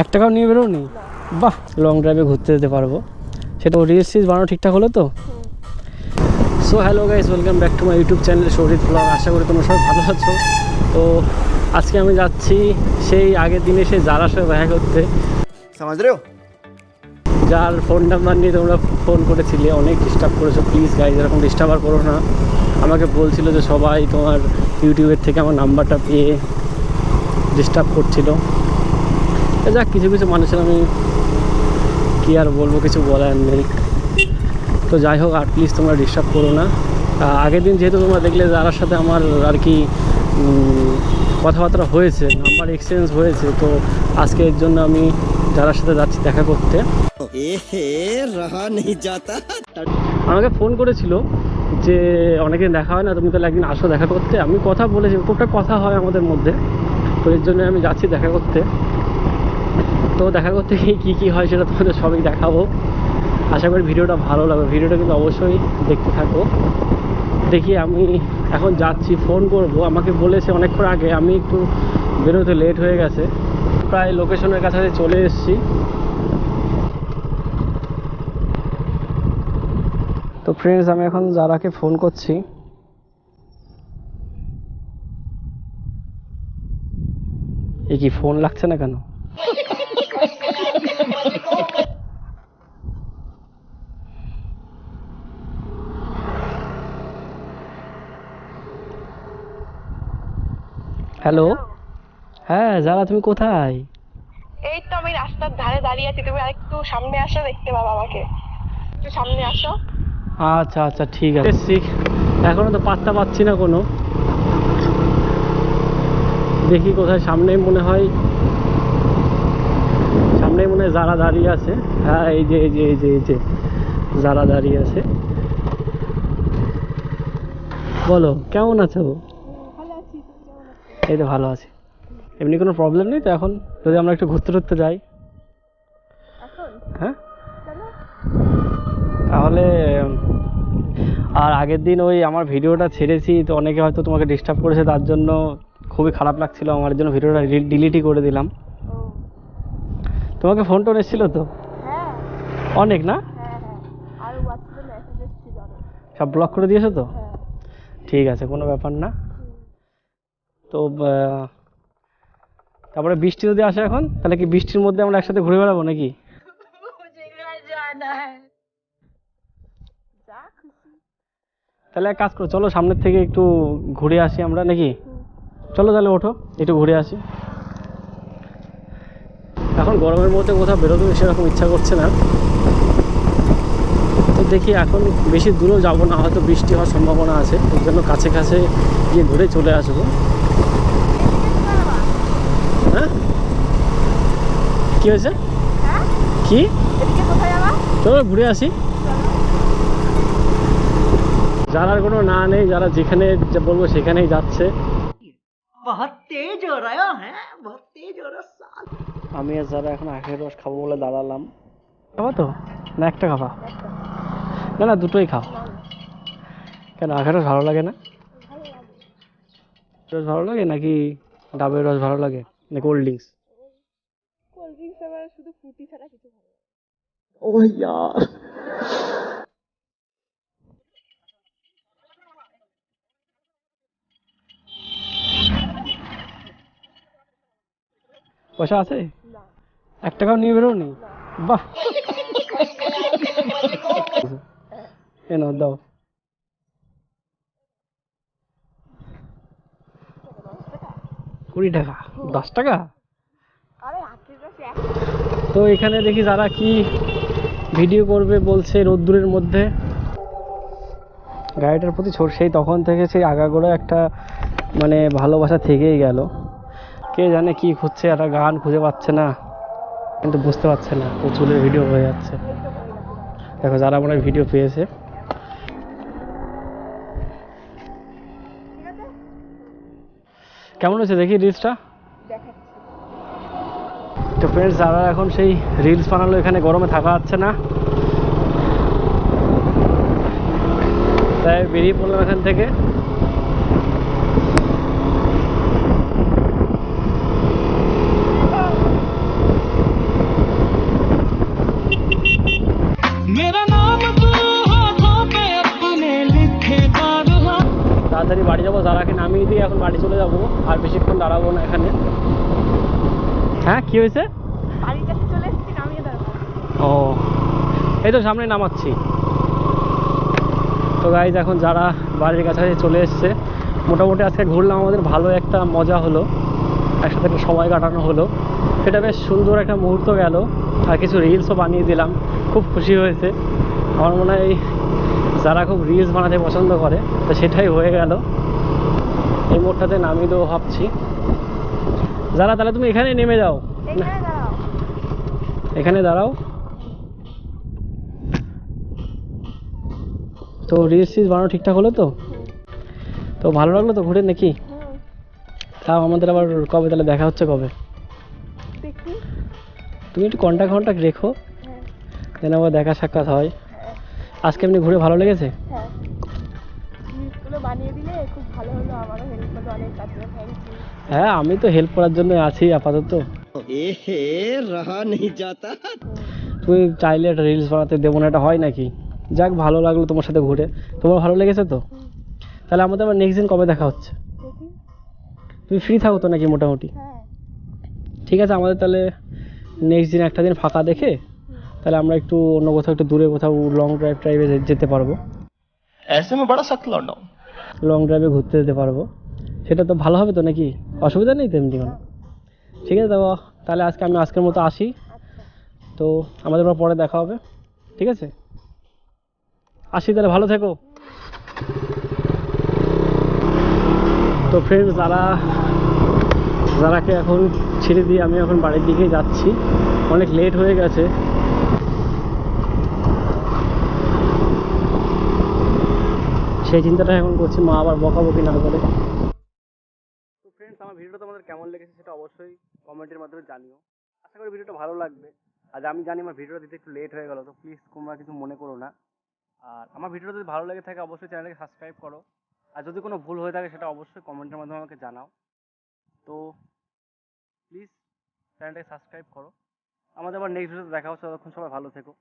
1 টাকাও নিয়ে বেরোনি? বাহ, লং ড্রাইভে ঘুরতে যেতে পারবো। সেটা রিলস সিজ বানানো ঠিকঠাক হলো তো? So hello guys, welcome back to my YouTube channel Shahid blog. আশা করি তোমরা সবাই ভালো আছো। তো আজকে আমি যাচ্ছি সেই আগের দিনে সেই যারার সাথে দেখা করতে, समझ रहे हो? যার ফোন নাম্বার নিয়ে তোমরা ফোন করেছিলে, অনেক ডিস্টার্ব করেছো। প্লিজ গাইজ, এরকম ডিস্টার্ব আর করো না। আমাকে বলছিল যে সবাই তোমার ইউটিউবের থেকে আমার নাম্বারটা পেয়ে ডিস্টার্ব করছিল। যাক, কিছু কিছু মানুষের আমি কী আর বলবো, কিছু বলার নেই। তো যাই হোক, আর প্লিজ তোমরা ডিস্টার্ব করো না। আগের দিন যেহেতু তোমরা দেখলে যারার সাথে আমার আর কি কথাবার্তা হয়েছে, নাম্বার এক্সচেঞ্জ হয়েছে, তো আজকে এর জন্য আমি যারার সাথে যাচ্ছি দেখা করতে। আমাকে ফোন করেছিল যে অনেকদিন দেখা হয় না, তুমি তাহলে একদিন আসো দেখা করতে। আমি কথা বলেছি, টুকটাক কথা হয় আমাদের মধ্যে, তো এর জন্য আমি যাচ্ছি দেখা করতে। তো দেখা করতে গিয়ে কী কী হয় সেটা তোমাদের সবই দেখাবো। আশা করি ভিডিওটা ভালো লাগবে। ভিডিওটা কিন্তু অবশ্যই দেখতে থাকো। দেখি, আমি এখন যাচ্ছি, ফোন করব। আমাকে বলেছে অনেকক্ষণ আগে, আমি একটু বেরোতে লেট হয়ে গেছে, প্রায় লোকেশনের কাছাকাছি চলে এসেছি। তো ফ্রেন্ডস, আমি এখন যারাকে ফোন করছি। এ কি ফোন লাগছে না কেন? হ্যালো, হ্যাঁ যারা, তুমি কোথায়? এই তো আমি রাস্তার ধারে দাঁড়িয়ে আছি, তুমি আরেকটু সামনে আসো, দেখতে পাবো আমাকে। একটু সামনে আসো। আচ্ছা আচ্ছা, ঠিক আছে। এখনো তো পাত্তা পাচ্ছি না কোনো। দেখি কোথায়, সামনেই মনে হয় যারা দাঁড়িয়ে আছে। হ্যাঁ, এই যে এই যে এই যে এই যে যারা দাঁড়িয়ে আছে। বলো, কেমন আছো? এই তো ভালো আছি। এমনি কোনো প্রবলেম নেই তো এখন, যদি আমরা একটু ঘুরতে টুরতে যাই? হ্যাঁ, তাহলে। আর আগের দিন ওই আমার ভিডিওটা ছেড়েছি, তো অনেকে হয়তো তোমাকে ডিস্টার্ব করেছে, তার জন্য খুবই খারাপ লাগছিল আমার জন্য, ভিডিওটা ডিলিটই করে দিলাম। তোমাকে ফোন টোন এসেছিল তো? হ্যাঁ অনেক না? হ্যাঁ হ্যাঁ, আর হোয়াটসঅ্যাপে মেসেজ এসেছিল অনেক। সব ব্লক করে দিয়েছো তো? হ্যাঁ। ঠিক আছে, কোনো ব্যাপার না। তো তারপরে বৃষ্টি যদি আসে এখন, তাহলে কি বৃষ্টির মধ্যে আমরা একসাথে ঘুরে বেড়াবো নাকি? তাহলে এক কাজ করো, চলো সামনের থেকে একটু ঘুরে আসি আমরা নাকি? চলো তাহলে, ওঠো, একটু ঘুরে আসি। এখন গরমের মধ্যে কোথাও বেরোতে সেরকম ইচ্ছা করছে না। তো দেখি, এখন বেশি দূরেও যাবো না, হয়তো বৃষ্টি হওয়ার সম্ভাবনা আছে, এর জন্য কাছে কাছে গিয়ে ঘুরে চলে আসবো। হ্যাঁ, কী হয়েছে? কি? চলো ঘুরে আসি। যারার কোনো না নেই, যারা যেখানে বলবো সেখানেই যাচ্ছে। আমি আর যারা এখন আখের রস খাবো বলে দাঁড়ালাম। খাবো তো না? একটা খাবা? না না, দুটোই খাও। কেন, আখের রস ভালো লাগে না? রস ভালো লাগে নাকি ডাবের রস ভালো লাগে না কোল্ড ড্রিঙ্কস? কোল্ড ড্রিঙ্কস আবার শুধু ফ্রুটি ছাড়া কিছু ভালো লাগে। ও ইয়ার, পয়সা আছে? না। 1 টাকাও নিয়ে বেরোনি? বাহ, এ নাও, দাও। 20 টাকা? 10 টাকা? আরে আখের রস তো এখানে দেখি যারা কি ভিডিও করবে বলছে রোদ্দুরের মধ্যে। গাড়িটার প্রতি সেই তখন থেকে সেই আগাগোড়া একটা মানে ভালোবাসা থেকেই গেল। কে জানে কি খুঁজছে, একটা গান খুঁজে পাচ্ছে না, কিন্তু বুঝতে পারছে না ও চুলের ভিডিও হয়ে যাচ্ছে। দেখো, যারা মনে হয় ভিডিও পেয়েছে। কেমন হয়েছে দেখি রিলসটা? তো ফ্রেন্ডস, যারা এখন সেই রিলস বানালো, এখানে গরমে থাকা যাচ্ছে না, তাই বেরিয়ে পড়লাম এখান থেকে। দিয়ে এখন বাড়ি চলে যাব, আর বেশিক্ষণ দাঁড়াবো না এখানে। হ্যাঁ কি হয়েছে? বাড়ির কাছে চলে এসেছি, নামিয়ে দাও। ও এই তো সামনে নামাচ্ছি। তো গাইজ এখন যারা বাড়ির কাছাকাছি চলে এসছে, মোটামুটি আজকে ঘুরলাম, আমাদের ভালো একটা মজা হলো, একসাথে একটা সময় কাটানো হলো, সেটা বেশ সুন্দর একটা মুহূর্ত গেল। আর কিছু রিলসও বানিয়ে দিলাম, খুব খুশি হয়েছে। আমার মনে হয় যারা খুব রিলস বানাতে পছন্দ করে তো সেটাই হয়ে গেল। এই মোড়টাতে নামিয়ে দেবো ভাবছি। যারা তাহলে তুমি এখানে নেমে যাও, এখানে দাঁড়াও। এখানে দাঁড়াও। তো রিলস বানানো ঠিকঠাক হলো তো? তো ভালো লাগলো তো ঘুরে নাকি? তাও আমাদের আবার কবে তাহলে দেখা হচ্ছে কবে? দেখি। তুমি একটু কন্টাক্ট রেখো, হ্যাঁ যেন আবার দেখা সাক্ষাৎ হয়। হ্যাঁ আজকে এমনি ঘুরে ভালো লেগেছে? হ্যাঁ, জিনিসগুলো বানিয়ে দিলে খুব ভালো হলো, আমারও হেল্প হলো অনেক, তার জন্য থ্যাংক ইউ। হ্যাঁ আমি তো হেল্প করার জন্য আছি আপাতত। এহে রহা নেই যাতা। তুমি চাইলে একটা রিলস বানাতে দেবো না, এটা হয় নাকি? যাক ভালো লাগলো তোমার সাথে ঘুরে। তোমার ভালো লেগেছে তো? তাহলে আমাদের আবার নেক্সট দিন কবে দেখা হচ্ছে? দেখি। তুমি ফ্রি থাকো তো নাকি মোটামুটি? হ্যাঁ ঠিক আছে, আমাদের তাহলে নেক্সট দিন একটা দিন ফাঁকা দেখে তাহলে আমরা একটু অন্য কোথাও, একটু দূরে কোথাও লং ড্রাইভে যেতে পারবো। ऐसे में बड़ा सख्त लौंडा हूं। লং ড্রাইভে ঘুরতে যেতে পারবো, সেটা তো ভালো হবে তো নাকি? অসুবিধা নেই তো এমনি কোনো? ঠিক আছে দাদা, তাহলে আজকে আমি আজকের মতো আসি। তো আমাদের আবার পরে দেখা হবে, ঠিক আছে? আসি তাহলে, ভালো থেকো। তো ফ্রেন্ডস, যারাকে এখন ছেড়ে দিয়ে আমি এখন বাড়ির দিকেই যাচ্ছি, অনেক লেট হয়ে গেছে। সেই চিন্তাটা এখন করছি, মা আবার বকাবকি না করে। তো ফ্রেন্ডস, আমার ভিডিওটা তোমাদের কেমন লেগেছে সেটা অবশ্যই কমেন্টের মাধ্যমে জানিও। আশা করি ভিডিওটা ভালো লাগবে। আর আমি জানি আমার ভিডিওটা দিতে একটু লেট হয়ে গেল, তো প্লিজ তোমরা কিছু মনে করো না। আর আমার ভিডিওটা যদি ভালো লেগে থাকে অবশ্যই চ্যানেলটাকে সাবস্ক্রাইব করো। আর যদি কোনো ভুল হয়ে থাকে সেটা অবশ্যই কমেন্টের মাধ্যমে আমাকে জানাও। তো প্লিজ চ্যানেলটাকে সাবস্ক্রাইব করো। আমাদের আবার নেক্সট ভিডিওতে দেখা হচ্ছে, ততক্ষণ সবাই ভালো থেকো।